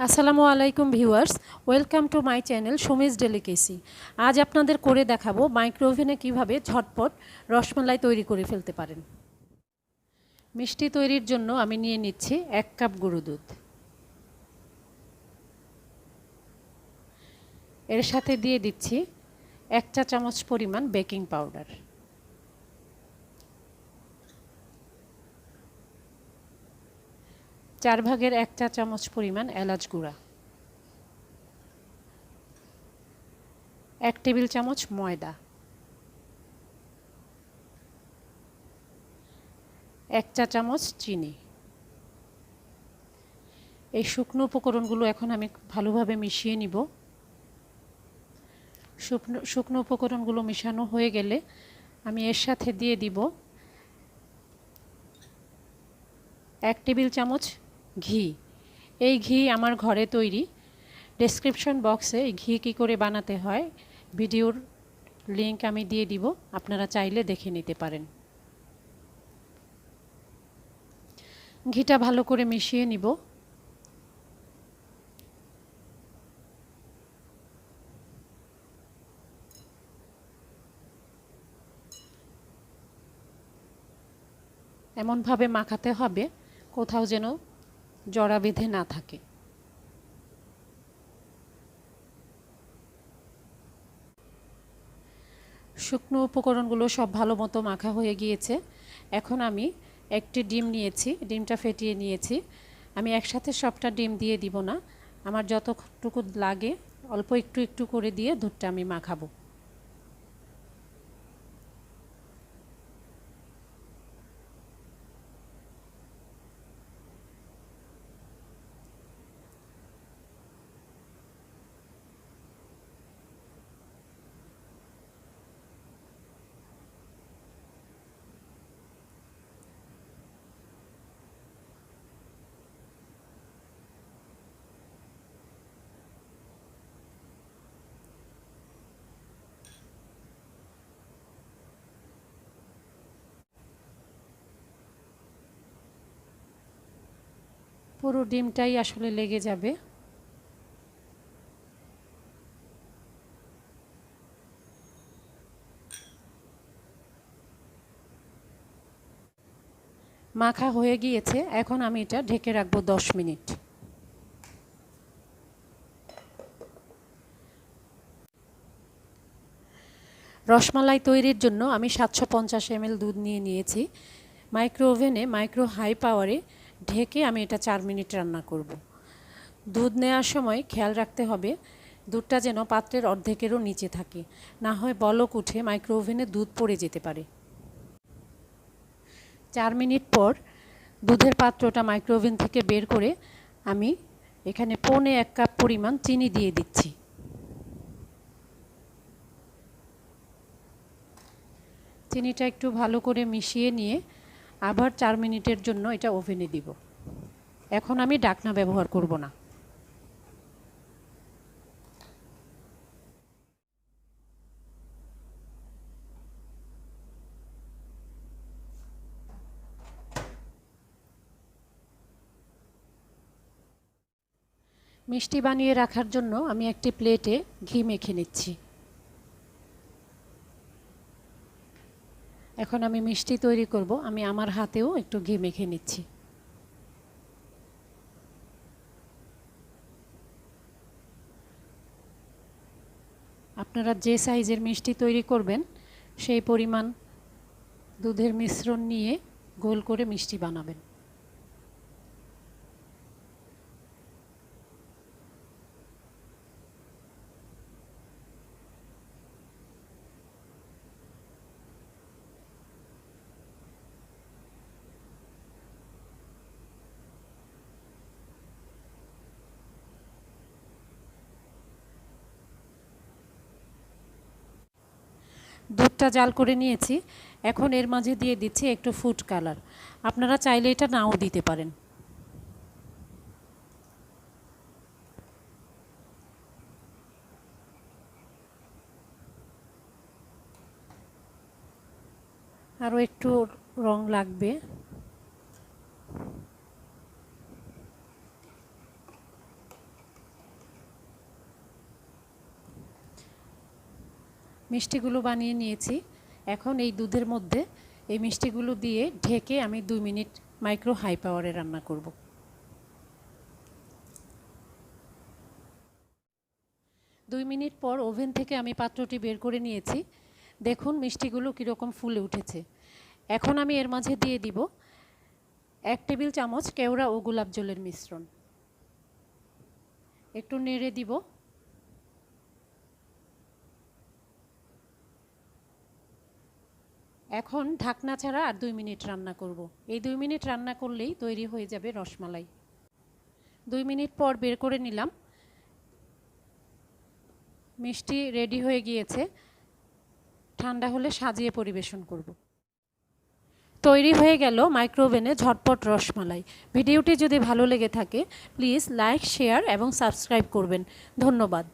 আসসালামু আলাইকুম viewers, welcome to my channel Sumi's delicacy. আজ আপনাদের করে দেখাবো মাইক্রোওভেনে কিভাবে ঝটপট রসমালাই তৈরি করে ফেলতে পারেন। মিষ্টি তৈরির জন্য আমি নিয়ে নিচ্ছি 1 কাপ গরুর দুধ। এর সাথে দিয়ে দিচ্ছি 1 চা চামচ পরিমাণ বেকিং পাউডার, 4 ভাগের 1 চা চামচ পরিমাণ এলাচ গুঁড়া, 1 টেবিল চামচ ময়দা, 1 চা চামচ চিনি। এই শুকনো উপকরণগুলো এখন আমি ভালোভাবে মিশিয়ে নিব। শুকনো উপকরণগুলো মেশানো হয়ে গেলে আমি এর সাথে দিয়ে দিব 1 টেবিল চামচ ঘি। এই ঘি আমার ঘরে তৈরি। ডেসক্রিপশন বক্সে এই ঘি কী করে বানাতে হয় ভিডিওর লিংক আমি দিয়ে দিব, আপনারা চাইলে দেখে নিতে পারেন। ঘিটা ভালো করে মিশিয়ে নিব। এমনভাবে মাখাতে হবে কোথাও যেন জড়া বেঁধে না থাকে। শুকনো উপকরণগুলো সব ভালো মতো মাখা হয়ে গিয়েছে। এখন আমি একটি ডিম নিয়েছি, ডিমটা ফেটিয়ে নিয়েছি। আমি একসাথে সবটা ডিম দিয়ে দিব না, আমার যতটুকু লাগে অল্প একটু একটু করে দিয়ে দুধটা আমি মাখাবো। পুরো ডিমটাই আসলে লেগে যাবে। মাখা হয়ে গিয়েছে, এখন আমি এটা ঢেকে রাখবো 10 মিনিট। রসমালাই তৈরির জন্য আমি 750 ml দুধ নিয়েছি। মাইক্রোওভেনে মাইক্রো হাই পাওয়ারে ঢেকে আমি এটা 4 মিনিট রান্না করব। দুধ নেওয়ার সময় খেয়াল রাখতে হবে দুধটা যেন পাত্রের অর্ধেকেরও নিচে থাকে, না হয় বলক উঠে মাইক্রোওভেনে দুধ পড়ে যেতে পারে। 4 মিনিট পর দুধের পাত্রটা মাইক্রোওভেন থেকে বের করে আমি এখানে 1.25 কাপ পরিমাণ চিনি দিয়ে দিচ্ছি। চিনিটা একটু ভালো করে মিশিয়ে নিয়ে আবার 4 মিনিটের জন্য এটা ওভেনে দিব। এখন আমি ঢাকনা ব্যবহার করব না। মিষ্টি বানিয়ে রাখার জন্য আমি একটি প্লেটে ঘি মেখে নিচ্ছি। এখন আমি মিষ্টি তৈরি করব, আমি আমার হাতেও একটু ঘি মেখে নিচ্ছি। আপনারা যে সাইজের মিষ্টি তৈরি করবেন সেই পরিমাণ দুধের মিশ্রণ নিয়ে গোল করে মিষ্টি বানাবেন। দুধটা জাল করে নিয়েছি, এখন এর মাঝে দিয়ে দিচ্ছি একটু ফুড কালার। আপনারা চাইলে এটা নাও দিতে পারেন। আরও একটু রং লাগবে। মিষ্টিগুলো বানিয়ে নিয়েছি। এখন এই দুধের মধ্যে এই মিষ্টিগুলো দিয়ে ঢেকে আমি 2 মিনিট মাইক্রো হাই পাওয়ারে রান্না করব। 2 মিনিট পর ওভেন থেকে আমি পাত্রটি বের করে নিয়েছি। দেখুন মিষ্টিগুলো কীরকম ফুলে উঠেছে। এখন আমি এর মাঝে দিয়ে দিব 1 টেবিল চামচ কেওড়া ও গোলাপ জলের মিশ্রণ। একটু নেড়ে দিব। এখন ঢাকনা ছাড়া আর 2 মিনিট রান্না করব। এই 2 মিনিট রান্না করলেই তৈরি হয়ে যাবে রসমালাই। 2 মিনিট পর বের করে নিলাম। মিষ্টি রেডি হয়ে গিয়েছে। ঠান্ডা হলে সাজিয়ে পরিবেশন করব। তৈরি হয়ে গেল মাইক্রোওভেনে ঝটপট রসমালাই। ভিডিওটি যদি ভালো লেগে থাকে প্লিজ লাইক, শেয়ার এবং সাবস্ক্রাইব করবেন। ধন্যবাদ।